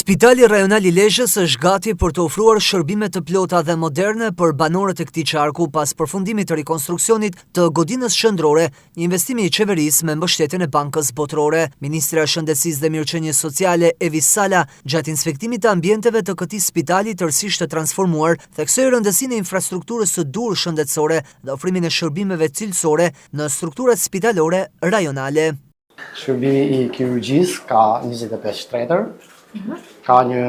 Spitali Rajonal i Lezhës është gati për të ofruar shërbime të plota dhe moderne për banorët e këtij qarku pas përfundimit të rikonstruksionit të godinës shëndrore, një investim i qeverisë me mbështetjen e Bankës Botërore. Ministra e Shëndetësisë dhe Mirëqenies Sociale Evi Sala, gjatë inspektimit të ambienteve të këtij spitali tërësisht të transformuar, theksoi rëndësinë e infrastrukturës së dur shëndetësore dhe ofrimin e shërbimeve cilësore në strukturat spitalore rajonale. Shërbimi i kirurgjisë ka 25 shtretër. Ka një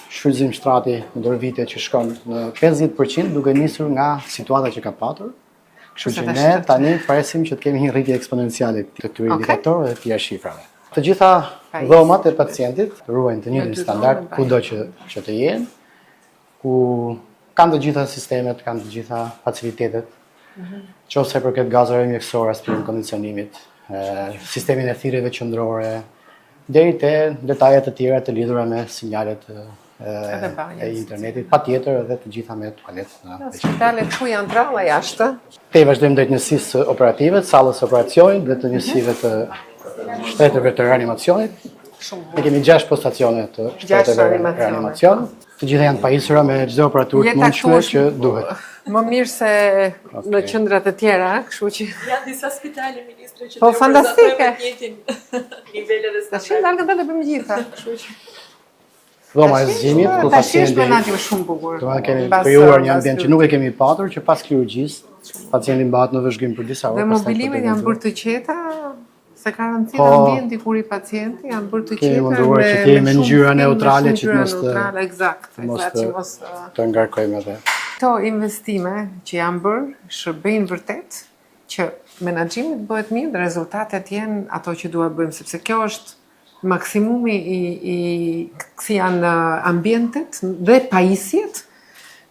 shfrytëzim shtrati në dorë vite që shkon në 50% duke nisur nga situata që ka patur. Kështu që ne tani presim që të kemi një rritje eksponenciale të këtyre indikatorëve dhe të tjerë shifrave. Të gjitha dhomat e pacientit ruajnë të njëjtin standard kudo që të jenë, ku kanë të gjitha sistemet, kanë të gjitha facilitetet, qofse përket gazave mjekësore, aspirim kondicionimit, sistemin e thirrjeve qendrore, deri te detajet të tjera të lidhura me sinjalet e internetit, patjetër edhe të gjitha me tualet. Spitalet ku janë tralla jashtë? Te vazhdojmë drejt njësisë operative, sallës operacionit dhe të njësive të shtetërve të reanimacionit. Ne kemi 6 postacione të shtetërve të reanimacionit. Të gjitha janë pajisura me çdo operatur të mundshme që duhet. Më mirë se në qendrat e tjera, kështu që janë disa spitale ministre që fantastike. Nivele dhe standarde. Tash dalë të bëjmë gjitha, kështu që dhoma e zgjimit ku pacienti menaxhi shumë bukur. Do të kemi krijuar një ambient që nuk e kemi patur, që pas kirurgjisë pacienti mbahet në vëzhgim për disa orë. Dhe mobilimet janë bërë të qeta, se ka rëndësi ambienti kur i pacienti janë bërë të qeta. Kemi munduar që të jemi me ngjyra neutrale që mos të ngarkojmë edhe. Këto investime që janë bërë shërbejnë vërtet që menaxhimi bëhet mirë dhe rezultatet janë ato që duhet bëjmë, sepse kjo është maksimumi i kësi janë ambientet dhe pajisjet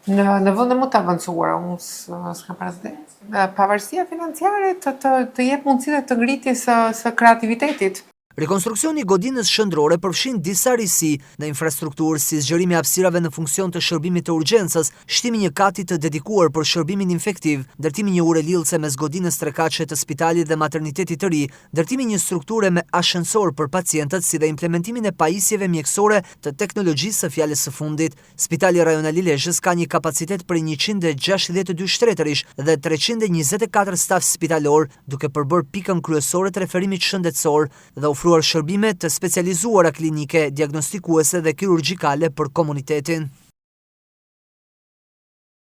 në vende më të avancuara. Unë s'kam parasysh. Pavarësia financiare të jep mundësitë të ngritjes së kreativitetit. Rekonstruksioni i godinës shëndrore përfshin disa risi në infrastrukturë, si zgjerimi i hapësirave në funksion të shërbimit të urgjencës, shtimi një kati të dedikuar për shërbimin infektiv, ndërtimi një ure lildhëse mes godinës trekaqe të spitalit dhe maternitetit të ri, ndërtimi një strukture me ashensor për pacientët, si dhe implementimin e pajisjeve mjekësore të teknologjisë së fjalës së fundit. Spitali Rajonal i Lezhës ka një kapacitet për 162 shtetërish dhe 324 staf spitalor, duke përbërë pikën kryesore të referimit shëndetësor dhe ofruar shërbime të specializuara klinike, diagnostikuese dhe kirurgjikale për komunitetin.